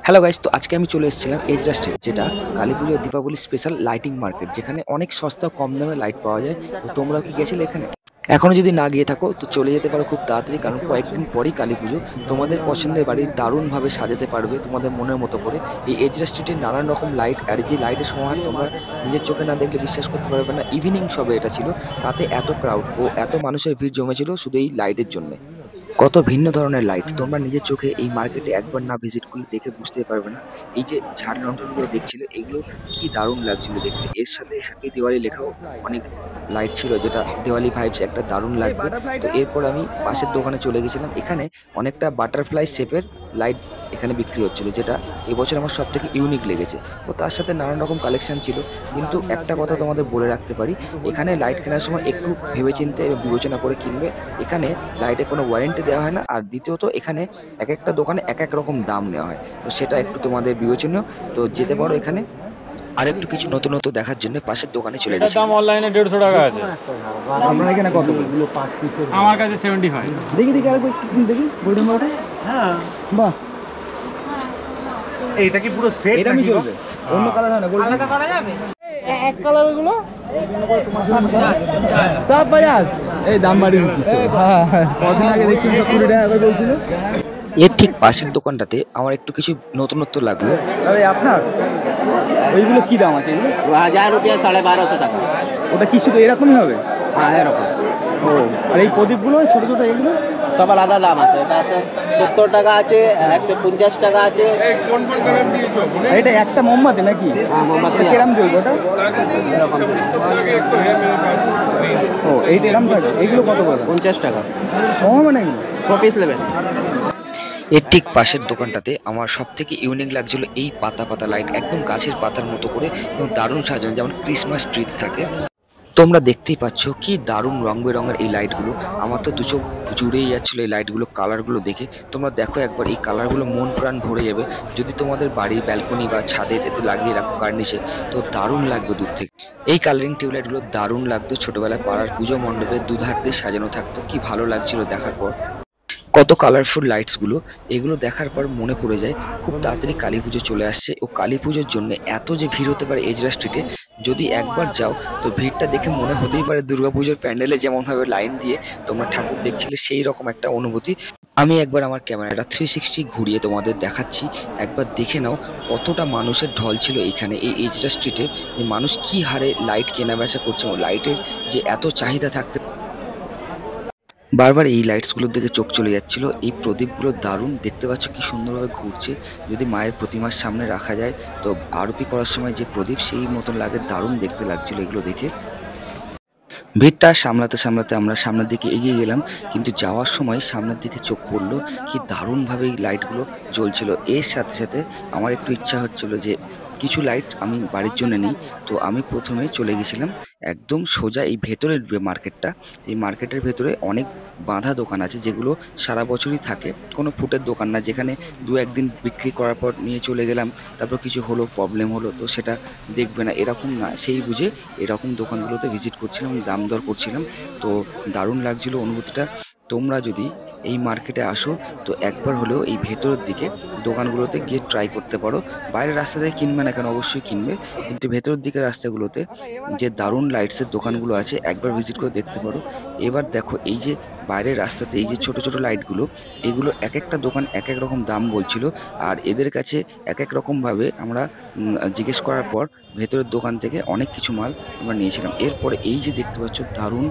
Hello guys, তো আজকে আমি চলে এসেছিলাম এজরা স্ট্রিট, যেটা কালী পুজো দীপাবলি স্পেশাল লাইটিং মার্কেট, যেখানে অনেক সস্তা কম দামে লাইট পাওয়া যায়। তো তোমরাও কি গেছিলে এখানে? এখনো যদি না গিয়ে থাকো তো চলে যেতে পারো খুব তাড়াতাড়ি, কারণ কয়েকদিন পরেই কালী পুজো। তোমাদের পছন্দের বাড়ি দারুণভাবে সাজাতে পারবে তোমাদের মনের মতো করে। এই এজরা স্ট্রিটে নানান রকম লাইট, আর যে লাইটের সমাহার তোমরা নিজের চোখে না দেখলে বিশ্বাস করতে পারবে না। ইভিনিং সবে এটা ছিল, তাতে এত ক্রাউড ও এত মানুষের ভিড় জমেছিল শুধু এই লাইটের জন্য। কত ভিন্ন ধরনের লাইট তোমরা নিজের চোখে এই মার্কেটে একবার না ভিজিট করলে দেখে বুঝতে পারবে না। এই যে ঝাড় লণ্ঠনগুলো দেখছিলে, এগুলো কি দারুণ লাগছিল দেখতে। এর সাথে হ্যাপি দিওয়ালি লেখাও অনেক লাইট ছিল, যেটা দিওয়ালি ভাইবস একটা দারুণ লাগবে। তো এরপর আমি পাশের দোকানে চলে গেছিলাম। এখানে অনেকটা বাটারফ্লাই শেপের লাইট এখানে বিক্রি হচ্ছিল, যেটা এবছর আমার সব থেকে ইউনিক লেগেছে। তো তার সাথে নানান রকম কালেকশন ছিল। কিন্তু একটা কথা তোমাদের বলে রাখতে পারি, এখানে লাইট কেনার সময় একটু ভেবেচিন্তে এবং বিবেচনা করে কিনবে। এখানে লাইটে কোনো ওয়ারেন্টি দেওয়া হয় না, আর দ্বিতীয়ত এখানে এক একটা দোকানে এক এক রকম দাম নেওয়া হয়। তো সেটা একটু তোমাদের বিবেচনীয়। তো যেতে পারো এখানে। আর একটু কিছু নতুন নতুন দেখার জন্য পাশের দোকানে চলে এটার গেছি। দাম অনলাইনে 150 টাকা আছে। আপনার এখানে কত? আমার কাছে 75। দেখি দেখি আরেকবার একটু দেখি গোল্ডেন ওটা। হ্যাঁ, বাহ, এইটা কি পুরো সেট এটা আমি চলবে, অন্য কালার হয় না গোল্ডেন করা যাবে। এক কালার গুলো সব 50। এই দাম বাড়িয়ে দিচ্ছিস তো। হ্যাঁ, কদিন আগে দেখছেন সব 20 টাকা করে বলছিল। এর ঠিক পাশের দোকানটাতে আমার একটু কিছু নতুনত্ব লাগলো। আরে আপনার ওইগুলো কি দাম আছে এগুলো? 1000 रुपया 1250 টাকা। ওটা কি শুধু এরকমই হবে? হ্যাঁ এরকম ও, আর এই প্রদীপগুলো ছোট ছোট এগুলো? সব আলাদা দাম আছে। এটা আছে 70 টাকা আছে, 150 টাকা আছে। আর এটা একটা মোমবাতি নাকি? হ্যাঁ, মোমবাতি। এটা কেরাম জ্বলবে ওটা? এরকম ও, এইটা এরাম থাকে। এইগুলো কত করে? 50 টাকা। কম হবে না এগুলো? কপিস নেবেন? এর ঠিক পাশের দোকানটাতে আমার সব থেকে ইউনিক লাগছিল এই পাতা পাতা লাইট, একদম গাছের পাতার মতো করে এবং দারুণ সাজানো, যেমন ক্রিসমাস ট্রি থাকে। তোমরা দেখতেই পাচ্ছ কি দারুণ রং বেরঙের এই লাইটগুলো। আমার তো দু চোখ জুড়েই যাচ্ছিল এই লাইটগুলো, কালারগুলো দেখে। তোমরা দেখো একবার, এই কালারগুলো মন প্রাণ ভরে যাবে। যদি তোমাদের বাড়ি ব্যালকনি বা ছাদে এতে লাগিয়ে রাখো কার্নিশে, তো দারুণ লাগবে দূর থেকে। এই কালারিং টিউবলাইটগুলো দারুণ লাগতো। ছোটবেলায় পাড়ার পুজো মণ্ডপে দুধার দিয়ে সাজানো থাকতো, কি ভালো লাগছিল দেখার পর। কত কালারফুল লাইটসগুলো, এগুলো দেখার পর মনে পড়ে যায় খুব তাড়াতাড়ি কালী পুজো চলে আসছে। ও কালী পুজোর জন্য এত যে ভিড় হতে পারে এজরা স্ট্রিটে, যদি একবার যাও তো ভিড়টা দেখে মনে হতেই পারে দুর্গাপুজোর প্যান্ডেলে যেমনভাবে লাইন দিয়ে তোমরা ঠাকুর দেখছিলে, সেই রকম একটা অনুভূতি। আমি একবার আমার ক্যামেরাটা 360 ঘুরিয়ে তোমাদের দেখাচ্ছি, একবার দেখে নাও কতটা মানুষের ঢল ছিল এখানে এই এজরা স্ট্রিটে। যে মানুষ কি হারে লাইট কেনা বেচা করছে, ও লাইটের যে এত চাহিদা থাকতে বারবার এই লাইটসগুলোর দিকে চোখ চলে যাচ্ছিল। এই প্রদীপগুলো দারুণ, দেখতে পাচ্ছ কি সুন্দরভাবে ঘুরছে। যদি মায়ের প্রতিমার সামনে রাখা যায় তো আরতি করার সময় যে প্রদীপ, সেই মতন লাগে, দারুণ দেখতে লাগছিল এগুলো দেখে। ভিড়টা সামলাতে সামলাতে আমরা সামনের দিকে এগিয়ে গেলাম, কিন্তু যাওয়ার সময় সামনের দিকে চোখ পড়লো কি দারুণভাবে এই লাইটগুলো জ্বলছিল। এর সাথে সাথে আমার একটু ইচ্ছা হচ্ছিল যে কিছু লাইট আমি বাড়ির জন্য নিই। তো আমি প্রথমে চলে গেছিলাম একদম সোজা এই ভেতরের যে মার্কেটটা, এই মার্কেটের ভেতরে অনেক বাঁধা দোকান আছে, যেগুলো সারা বছরই থাকে, কোনো ফুটের দোকান না, যেখানে দু একদিন বিক্রি করার পর নিয়ে চলে গেলাম, তারপর কিছু হলো, প্রবলেম হলো, তো সেটা দেখবে না, এরকম না। সেই বুঝে এরকম দোকানগুলোতে ভিজিট করছিলাম, দাম দর করছিলাম। তো দারুণ লাগছিল অনুভূতিটা। তোমরা যদি এই মার্কেটে আসো তো একবার হলেও এই ভেতরের দিকে দোকানগুলোতে গিয়ে ট্রাই করতে পারো। বাইরের রাস্তা থেকে কিনবে না কেন, অবশ্যই কিনবে, কিন্তু ভেতরের দিকের রাস্তাগুলোতে যে দারুণ লাইটসের দোকানগুলো আছে একবার ভিজিট করে দেখতে পারো। এবার দেখো এই যে বাইরের রাস্তাতে এই যে ছোট ছোট লাইটগুলো, এগুলো এক একটা দোকান এক এক রকম দাম বলছিল, আর এদের কাছে এক এক রকমভাবে আমরা জিজ্ঞেস করার পর ভেতরের দোকান থেকে অনেক কিছু মাল আমরা নিয়েছিলাম। এরপরে এই যে দেখতে পাচ্ছ দারুণ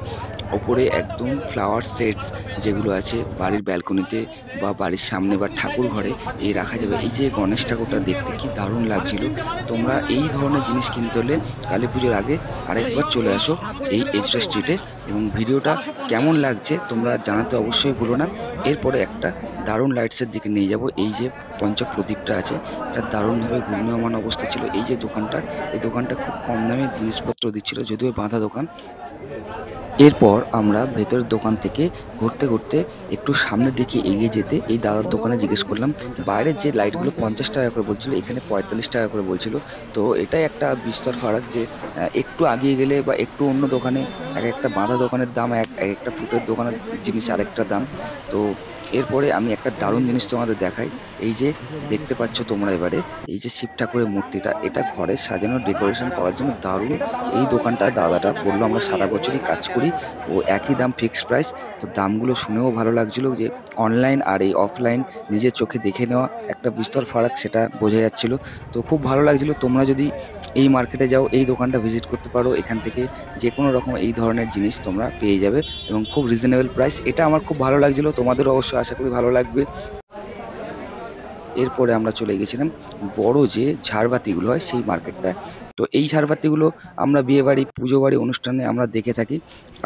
ওপরে একদম ফ্লাওয়ার সেটস যেগুলো আছে বাড়ির ব্যালকনিতে বা বাড়ির সামনে বা ঠাকুর ঘরে এই রাখা যাবে। এই যে গণেশ ঠাকুরটা দেখতে কি দারুণ লাগছিল। তোমরা এই ধরনের জিনিস কিনতে হলে কালী পুজোর আগে আরেকবার চলে আসো এই এজরা স্ট্রিটে। এবং ভিডিওটা কেমন লাগছে তোমরা জানাতে অবশ্যই ভুলো না। এরপরে একটা দারুণ লাইটসের দিকে নিয়ে যাব। এই যে পঞ্চপ্রদীপটা আছে, এটা দারুণভাবে ঘূর্ণয়মান অবস্থা ছিল। এই যে দোকানটা, এই দোকানটা খুব কম দামে জিনিসপত্র দিচ্ছিল, যদিও বাঁধা দোকান। এরপর আমরা ভেতরের দোকান থেকে ঘুরতে ঘুরতে একটু সামনের দিকে এগিয়ে যেতে এই দাদার দোকানে জিজ্ঞেস করলাম। বাইরের যে লাইটগুলো 50 টাকা করে বলছিল, এখানে 45 টাকা করে বলছিল। তো এটাই একটা বিস্তর ফারাক, যে একটু আগিয়ে গেলে বা একটু অন্য দোকানে এক একটা বাঁধা দোকানের দাম, এক একটা ফুটের দোকানের জিনিস আরেকটা দাম। তো এরপরে আমি একটা দারুণ জিনিস তোমাদের দেখাই। এই যে দেখতে পাচ্ছ তোমরা এবারে, এই যে শিব ঠাকুরের মূর্তিটা, এটা ঘরে সাজানো ডেকোরেশন করার জন্য দারুণ। এই দোকানটা দাদাটা বললো আমরা সারা বছরই কাজ করি, ও একই দাম, ফিক্সড প্রাইস। তো দামগুলো শুনেও ভালো লাগছিলো যে অনলাইন আর এই অফলাইন নিজের চোখে দেখে নেওয়া একটা বিস্তর ফারাক, সেটা বোঝা যাচ্ছিলো। তো খুব ভালো লাগছিলো। তোমরা যদি এই মার্কেটে যাও, এই দোকানটা ভিজিট করতে পারো, এখান থেকে যে কোনো রকম এই ধরনের জিনিস তোমরা পেয়ে যাবে এবং খুব রিজনেবল প্রাইস। এটা আমার খুব ভালো লাগছিলো, তোমাদেরও অবশ্যই আশা করি ভালো লাগবে। এরপরে আমরা চলে গেছিলাম বড় যে ঝাড়বাতিগুলো হয় সেই মার্কেটটায়। তো এই ঝাড়বাতিগুলো আমরা বিয়েবাড়ি, পুজো বাড়ি, অনুষ্ঠানে আমরা দেখে থাকি,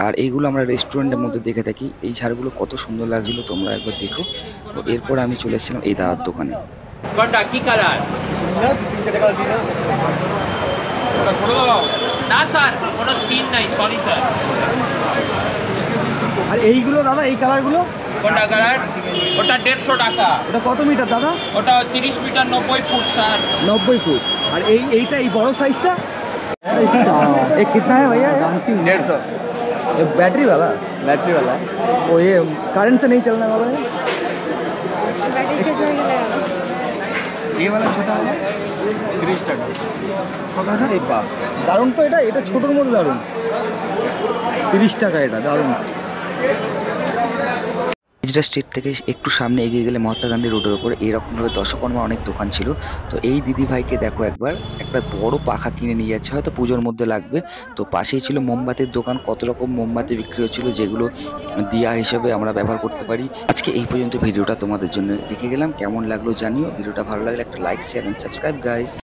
আর এইগুলো আমরা রেস্টুরেন্টের মধ্যে দেখে থাকি। এই ঝাড়গুলো কত সুন্দর লাগছিলো, তোমরা একবার দেখো। তো এরপরে আমি চলে এসেছিলাম এই দাদার দোকানে। কোনটা কি কালার? না স্যার, কোনো সিন নাই, সরি স্যার। আর এইগুলো দাদা, এই কালারগুলো কোনটা কালার? ওটা 150 টাকা। ওটা কত মিটার দাদা? ওটা 30 মিটার 90 ফুট স্যার। 90 ফুট। আর এইটা এই বড় সাইজটা ये कितना है भैया? 150। ये बैटरी वाला? बैटरी वाला। वो ये करंट से नहीं चलने वाला है? बैटरी से जो ये लगा ये वाला छोटा वाला 30 টাকা। কত টাকা? এই বাস দারুণ তো, এটা ছোটোর মধ্যে দারুণ। 30 টাকা এটা, দারুণ। হিজড়া স্ট্রিট থেকে একটু সামনে এগিয়ে গেলে মহাত্মা গান্ধী রোডের ওপর এরকমভাবে দশকর্মা অনেক দোকান ছিল। তো এই দিদি ভাইকে দেখো একবার, একটা বড় পাখা কিনে নিয়ে যাচ্ছে, হয়তো পুজোর মধ্যে লাগবে। তো পাশেই ছিল মোমবাতির দোকান, কত রকম মোমবাতি বিক্রি হচ্ছিল, যেগুলো দিয়া হিসেবে আমরা ব্যবহার করতে পারি। আজকে এই পর্যন্ত ভিডিওটা তোমাদের জন্য রেখে গেলাম। কেমন লাগলো জানিও। ভিডিওটা ভালো লাগলে একটা like, share and subscribe guys.